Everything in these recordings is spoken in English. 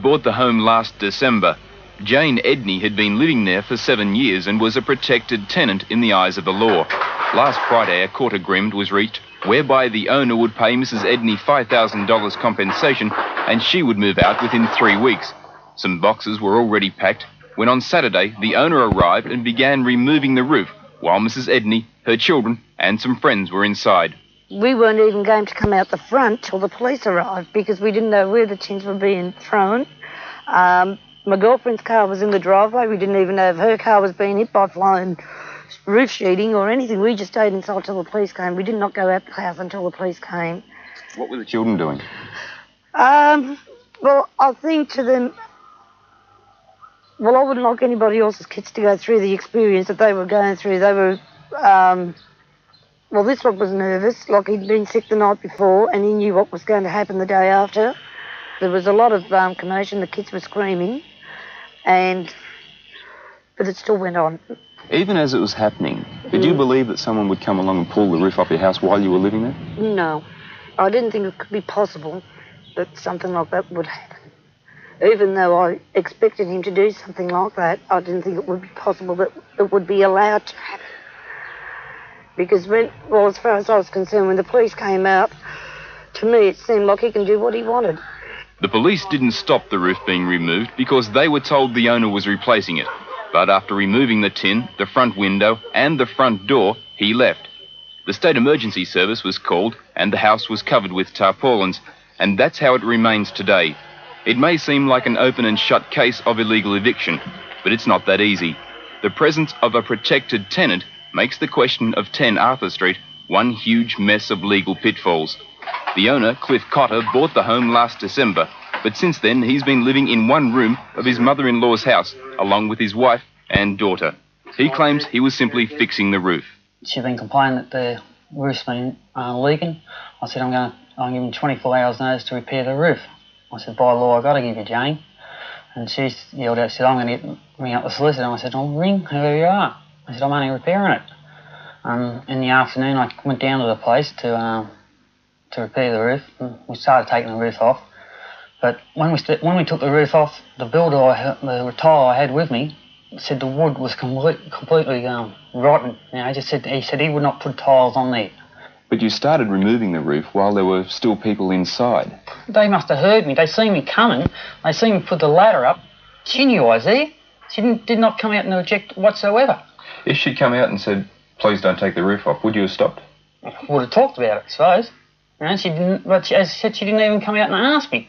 Bought the home last December. Jane Edney had been living there for 7 years and was a protected tenant in the eyes of the law. Last Friday, a court agreement was reached whereby the owner would pay Mrs. Edney $5,000 compensation and she would move out within 3 weeks. Some boxes were already packed when on Saturday the owner arrived and began removing the roof while Mrs. Edney, her children and some friends were inside. We weren't even going to come out the front till the police arrived because we didn't know where the tins were being thrown. My girlfriend's car was in the driveway. We didn't even know if her car was being hit by flying roof sheeting or anything. We just stayed inside till the police came. We did not go out the house until the police came. What were the children doing? Well, I think to them, well, I wouldn't like anybody else's kids to go through the experience that they were going through. They were, well, this one was nervous, like he'd been sick the night before and he knew what was going to happen the day after. There was a lot of commotion, the kids were screaming, but it still went on. Even as it was happening, did you believe that someone would come along and pull the roof off your house while you were living there? No. I didn't think it could be possible that something like that would happen. Even though I expected him to do something like that, I didn't think it would be possible that it would be allowed to happen. Because as far as I was concerned, when the police came out, to me it seemed like he can do what he wanted. The police didn't stop the roof being removed because they were told the owner was replacing it. But after removing the tin, the front window and the front door, he left. The State Emergency Service was called and the house was covered with tarpaulins, and that's how it remains today. It may seem like an open and shut case of illegal eviction, but it's not that easy. The presence of a protected tenant makes the question of 10 Arthur Street one huge mess of legal pitfalls. The owner, Cliff Cotter, bought the home last December, but since then he's been living in one room of his mother-in-law's house, along with his wife and daughter. He claims he was simply fixing the roof. She's been complaining that the roof's been leaking. I said, I'm giving 24 hours notice to repair the roof. I said, by law, I've got to give you, Jane. And she yelled out, she said, I'm going to ring up the solicitor. And I said, I'll ring whoever you are. I said, I'm only repairing it. In the afternoon, I went down to the place to repair the roof. And we started taking the roof off. But when we took the roof off, the builder, the tile I had with me, said the wood was completely rotten. He said he would not put tiles on there. But you started removing the roof while there were still people inside. They must have heard me. They seen me coming. They seen me put the ladder up. She knew I was there. She did not come out and object whatsoever. If she'd come out and said, please don't take the roof off, would you have stopped? I would have talked about it, I suppose. She didn't, but as I said, she didn't even come out and ask me.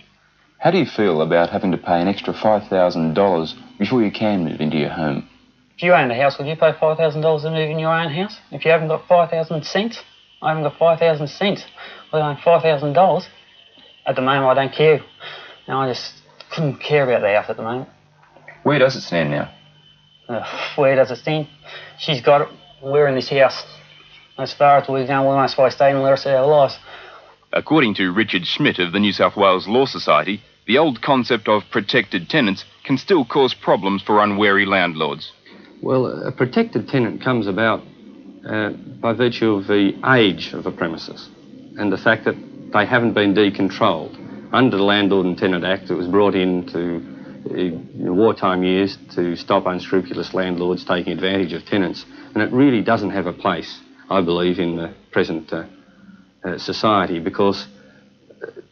How do you feel about having to pay an extra $5,000 before you can move into your home? If you owned a house, would you pay $5,000 to move in your own house? If you haven't got 5,000 cents? I haven't got 5,000 cents. I own $5,000. At the moment, I don't care. I just couldn't care about the house at the moment. Where does it stand now? Where does it stand? She's got it. We're in this house. As far as we're going, we must stay in the rest of our lives. According to Richard Schmidt of the New South Wales Law Society, the old concept of protected tenants can still cause problems for unwary landlords. Well, a protected tenant comes about by virtue of the age of the premises and the fact that they haven't been decontrolled. Under the Landlord and Tenant Act, it was brought in in wartime years to stop unscrupulous landlords taking advantage of tenants, and it really doesn't have a place, I believe, in the present society, because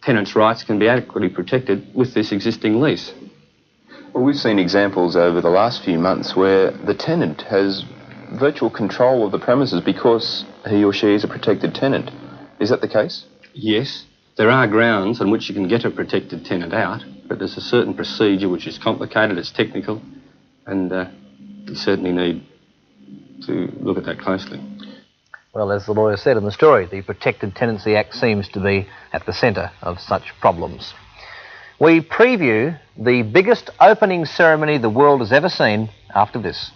tenants' rights can be adequately protected with this existing lease. Well, we've seen examples over the last few months where the tenant has virtual control of the premises because he or she is a protected tenant. Is that the case? Yes. There are grounds on which you can get a protected tenant out, but there's a certain procedure which is complicated, it's technical, and you certainly need to look at that closely. Well, as the lawyer said in the story, the Protected Tenancy Act seems to be at the centre of such problems. We preview the biggest opening ceremony the world has ever seen after this.